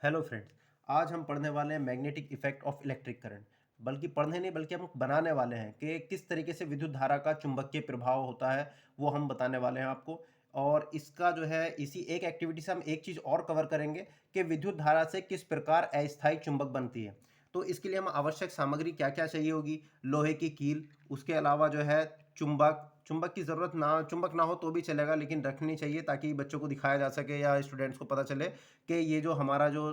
Hello friends. आज हम पढ़ने वाले हैं magnetic effect of electric current. बल्कि पढ़ने नहीं बल्कि हम बनाने वाले हैं कि किस तरीके से विद्युत धारा का चुंबकीय प्रभाव होता है, वो हम बताने वाले हैं आपको। और इसका जो है इसी एक एक्टिविटी से हम एक चीज़ और कवर करेंगे कि विद्युत धारा से किस प्रकार अस्थायी चुंबक बनती है। तो इसके लिए हम आवश्यक सामग्री क्या क्या चाहिए होगी। लोहे की कील, उसके अलावा जो है चुंबक चुंबक की ज़रूरत ना, चुंबक ना हो तो भी चलेगा लेकिन रखनी चाहिए ताकि बच्चों को दिखाया जा सके या स्टूडेंट्स को पता चले कि ये जो हमारा जो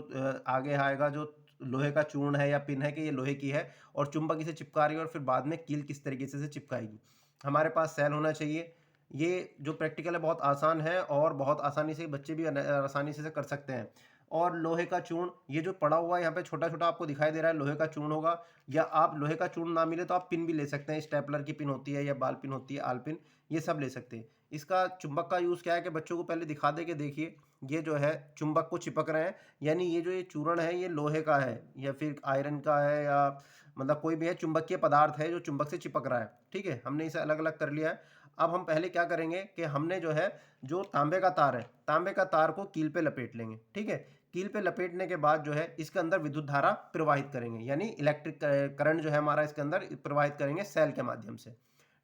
आगे आएगा जो लोहे का चूर्ण है या पिन है कि ये लोहे की है और चुंबक इसे चिपका रही है और फिर बाद में कील किस तरीके से चिपकाएगी। हमारे पास सेल होना चाहिए। ये जो प्रैक्टिकल है बहुत आसान है और बहुत आसानी से बच्चे भी आसानी से कर सकते हैं। और लोहे का चूर्ण, ये जो पड़ा हुआ है यहाँ पे छोटा छोटा आपको दिखाई दे रहा है, लोहे का चूर्ण होगा। या आप लोहे का चूर्ण ना मिले तो आप पिन भी ले सकते हैं, स्टेपलर की पिन होती है या बाल पिन होती है, आल पिन, ये सब ले सकते हैं। इसका चुंबक का यूज़ क्या है कि बच्चों को पहले दिखा दे कि देखिए ये जो है चुंबक को चिपक रहे हैं, यानी ये जो ये चूर्ण है ये लोहे का है या फिर आयरन का है या मतलब कोई भी है चुंबकीय पदार्थ है जो चुंबक से चिपक रहा है। ठीक है, हमने इसे अलग अलग कर लिया है। अब हम पहले क्या करेंगे कि हमने जो है जो तांबे का तार है, तांबे का तार को कील पे लपेट लेंगे। ठीक है, कील पे लपेटने के बाद जो है इसके अंदर विद्युत धारा प्रवाहित करेंगे, यानी इलेक्ट्रिक करंट जो है हमारा इसके अंदर प्रवाहित करेंगे सेल के माध्यम से।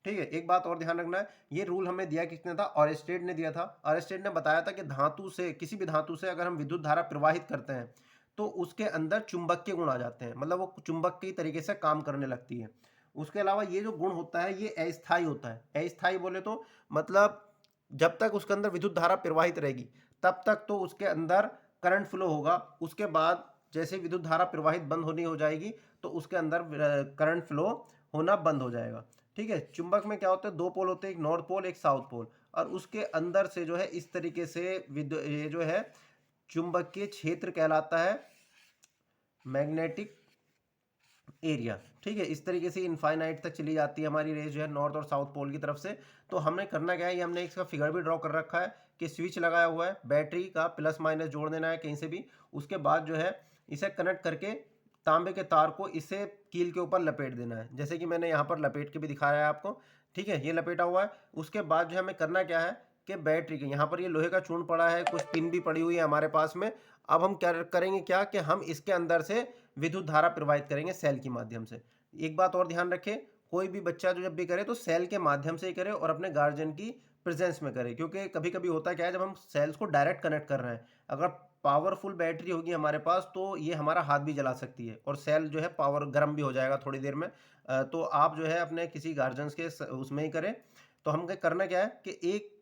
ठीक है, एक बात और ध्यान रखना है, ये रूल हमें दिया किसने था, ऑरेस्टेड ने दिया था। ऑरेस्टेड ने बताया था कि धातु से, किसी भी धातु से अगर हम विद्युत धारा प्रवाहित करते हैं तो उसके अंदर चुंबकीय गुण आ जाते हैं, मतलब वो चुंबक की तरीके से काम करने लगती है। उसके अलावा ये जो गुण होता है ये अस्थायी होता है। अस्थायी बोले तो मतलब जब तक उसके अंदर विद्युत धारा प्रवाहित रहेगी तब तक तो उसके अंदर करंट फ्लो होगा। उसके बाद जैसे विद्युत धारा प्रवाहित बंद होनी हो जाएगी तो उसके अंदर करंट फ्लो होना बंद हो जाएगा। ठीक है, चुंबक में क्या होता है, दो पोल होते हैं, एक नॉर्थ पोल एक साउथ पोल, और उसके अंदर से जो है इस तरीके से ये जो है चुंबकीय क्षेत्र कहलाता है मैग्नेटिक एरिया। ठीक है, इस तरीके से इनफाइनाइट तक चली जाती है हमारी रेंज जो है नॉर्थ और साउथ पोल की तरफ से। तो हमने करना क्या है, ये हमने इसका फिगर भी ड्रॉ कर रखा है कि स्विच लगाया हुआ है, बैटरी का प्लस माइनस जोड़ देना है कहीं से भी। उसके बाद जो है इसे कनेक्ट करके तांबे के तार को इसे कील के ऊपर लपेट देना है, जैसे कि मैंने यहाँ पर लपेट के भी दिखाया है आपको। ठीक है, ये लपेटा हुआ है। उसके बाद जो है हमें करना क्या है कि बैटरी के यहाँ पर ये लोहे का चूर्ण पड़ा है, कुछ पिन भी पड़ी हुई है हमारे पास में। अब हम क्या करेंगे, क्या कि हम इसके अंदर से विद्युत धारा प्रवाहित करेंगे सेल के माध्यम से। एक बात और ध्यान रखें, कोई भी बच्चा जो जब भी करे तो सेल के माध्यम से ही करे और अपने गार्जियन की प्रेजेंस में करे, क्योंकि कभी कभी होता क्या है जब हम सेल्स को डायरेक्ट कनेक्ट कर रहे हैं, अगर पावरफुल बैटरी होगी हमारे पास तो ये हमारा हाथ भी जला सकती है और सेल जो है पावर गर्म भी हो जाएगा थोड़ी देर में। तो आप जो है अपने किसी गार्जियंस के उसमें ही करें। तो हम करना क्या है कि एक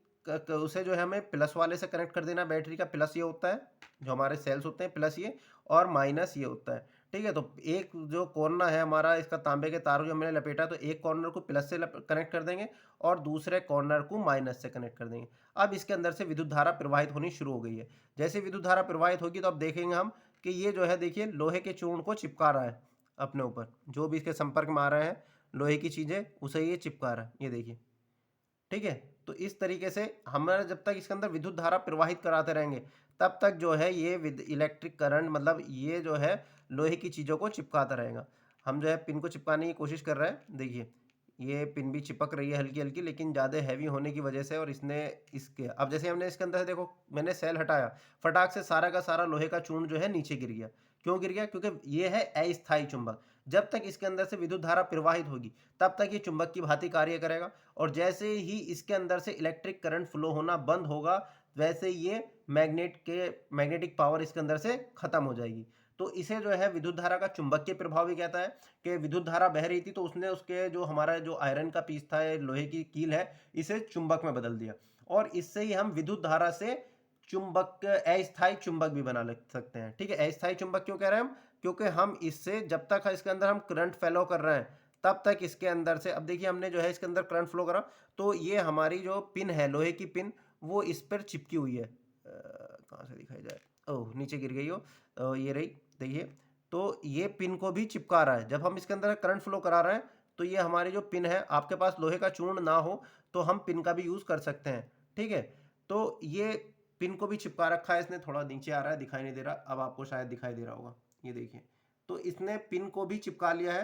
उसे जो है हमें प्लस वाले से कनेक्ट कर देना। बैटरी का प्लस ये होता है, जो हमारे सेल्स होते हैं प्लस ये, और माइनस ये होता है। ठीक है, तो एक जो कॉर्नर है हमारा इसका तांबे के तार जो मैंने लपेटा, तो एक कॉर्नर को प्लस से कनेक्ट कर देंगे और दूसरे कॉर्नर को माइनस से कनेक्ट कर देंगे। अब इसके अंदर से विद्युत धारा प्रवाहित होनी शुरू हो गई है। जैसे विद्युत धारा प्रवाहित होगी तो अब देखेंगे हम कि ये जो है देखिए लोहे के चूर्ण को चिपका रहा है अपने ऊपर, जो भी इसके संपर्क में आ रहे हैं लोहे की चीज़ें उसे ये चिपका रहा है, ये देखिए। ठीक है, तो इस तरीके से हमारा जब तक इसके अंदर विद्युत धारा प्रवाहित कराते रहेंगे तब तक जो है ये विद इलेक्ट्रिक करंट, मतलब ये जो है लोहे की चीज़ों को चिपकाता रहेगा। हम जो है पिन को चिपकाने की कोशिश कर रहे हैं, देखिए ये पिन भी चिपक रही है हल्की हल्की, लेकिन ज़्यादा हैवी होने की वजह से। और इसने इसके अब जैसे हमने इसके अंदर से देखो मैंने सेल हटाया, फटाक से सारा का सारा लोहे का चूर्ण जो है नीचे गिर गया। क्यों गिर गया, क्योंकि ये है अस्थायी चुंबक। जब तक इसके अंदर से विद्युत धारा प्रवाहित होगी तब तक ये चुंबक की भांति कार्य करेगा, और जैसे ही इसके अंदर से इलेक्ट्रिक करंट फ्लो होना बंद होगा वैसे ये मैग्नेटिक पावर इसके अंदर से खत्म हो जाएगी। तो इसे जो है विद्युत धारा का चुंबकीय प्रभाव भी कहता है कि विद्युत धारा बह रही थी तो उसने उसके जो हमारा जो आयरन का पीस था, लोहे की कील है, इसे चुंबक में बदल दिया। और इससे ही हम विद्युत धारा से चुंबक, अस्थायी चुंबक भी बना सकते हैं। ठीक है, अस्थायी चुंबक क्यों कह रहे हैं हम, क्योंकि हम इससे जब तक इसके अंदर हम करंट फैलो कर रहे हैं तब तक इसके अंदर से, अब देखिए हमने जो है इसके अंदर करंट फ्लो करा तो ये हमारी जो पिन है लोहे की पिन वो इस पर चिपकी हुई है। कहाँ से दिखाई जाए, ओह नीचे गिर गई हो, ये रही देखिए। तो ये पिन को भी चिपका रहा है, जब हम इसके अंदर करंट फ्लो करा रहे हैं तो ये हमारी जो पिन है, आपके पास लोहे का चूर्ण ना हो तो हम पिन का भी यूज़ कर सकते हैं। ठीक है, तो ये पिन को भी चिपका रखा है इसने, थोड़ा नीचे आ रहा है दिखाई नहीं दे रहा, अब आपको शायद दिखाई दे रहा होगा, ये देखिए। तो इसने पिन को भी चिपका लिया है।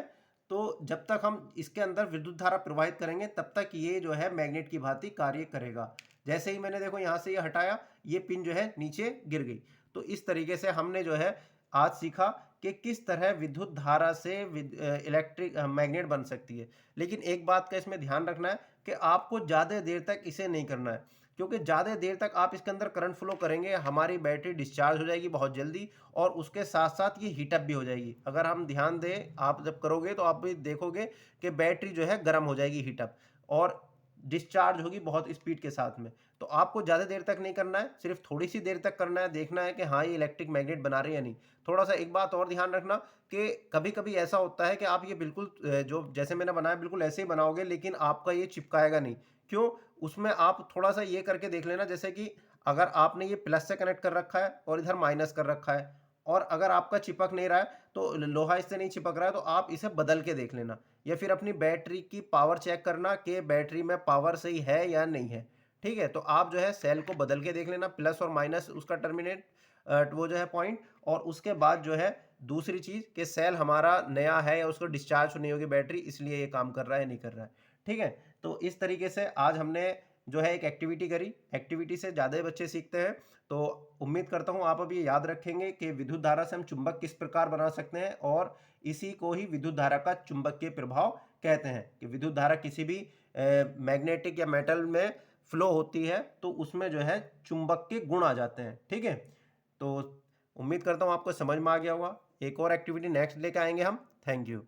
तो जब तक हम इसके अंदर विद्युत धारा प्रवाहित करेंगे तब तक ये जो है मैग्नेट की भांति कार्य करेगा। जैसे ही मैंने देखो यहाँ से ये हटाया, ये पिन जो है नीचे गिर गई। तो इस तरीके से हमने जो है आज सीखा कि किस तरह विद्युत धारा से इलेक्ट्रिक मैग्नेट बन सकती है। लेकिन एक बात का इसमें ध्यान रखना है कि आपको ज़्यादा देर तक इसे नहीं करना है, क्योंकि ज़्यादा देर तक आप इसके अंदर करंट फ्लो करेंगे, हमारी बैटरी डिस्चार्ज हो जाएगी बहुत जल्दी और उसके साथ-साथ ये हीट अप भी हो जाएगी। अगर हम ध्यान दें, आप जब करोगे तो आप भी देखोगे कि बैटरी जो है गर्म हो जाएगी हीट अप और डिस्चार्ज होगी बहुत स्पीड के साथ में। तो आपको ज़्यादा देर तक नहीं करना है, सिर्फ़ थोड़ी-सी देर तक करना है, देखना है कि हाँ, ये इलेक्ट्रिक मैग्नेट बना रही है या नहीं। थोड़ा-सा एक बात और ध्यान रखना कि कभी-कभी ऐसा होता है कि आप ये बिल्कुल जो जैसे मैंने बनाया बिल्कुल ऐसे ही बनाओगे, लेकिन आपका ये चिपकाएगा नहीं। क्यों? उसमें आप थोड़ा-सा ये करके देख लेना, जैसे कि अगर आपने ये प्लस से कनेक्ट कर रखा है और इधर माइनस कर रखा है और अगर आपका चिपक नहीं रहा है, तो लोहा इससे नहीं चिपक रहा है, तो आप इसे बदल के देख लेना या फिर अपनी बैटरी की पावर चेक करना कि बैटरी में पावर सही है या नहीं है। ठीक है? तो आप जो है सेल को बदल के देख लेना, प्लस और माइनस उसका टर्मिनेट वो जो है पॉइंट, और उसके बाद जो है दूसरी चीज़ कि सेल हमारा नया है या उसको डिस्चार्ज नहीं होगी बैटरी, इसलिए ये काम कर रहा है या नहीं कर रहा है। ठीक है? तो इस तरीके से आज हमने जो है एक एक्टिविटी करी, एक्टिविटी से ज़्यादा बच्चे सीखते हैं। तो उम्मीद करता हूँ आप अब ये याद रखेंगे कि विद्युत धारा से हम चुंबक किस प्रकार बना सकते हैं, और इसी को ही विद्युत धारा का चुंबकीय प्रभाव कहते हैं कि विद्युत धारा किसी भी मैग्नेटिक या मेटल में फ्लो होती है तो उसमें जो है चुंबक के गुण आ जाते हैं। ठीक है? तो उम्मीद करता हूँ आपको समझ में आ गया होगा। एक और एक्टिविटी नेक्स्ट लेके आएँगे हम। Thank you.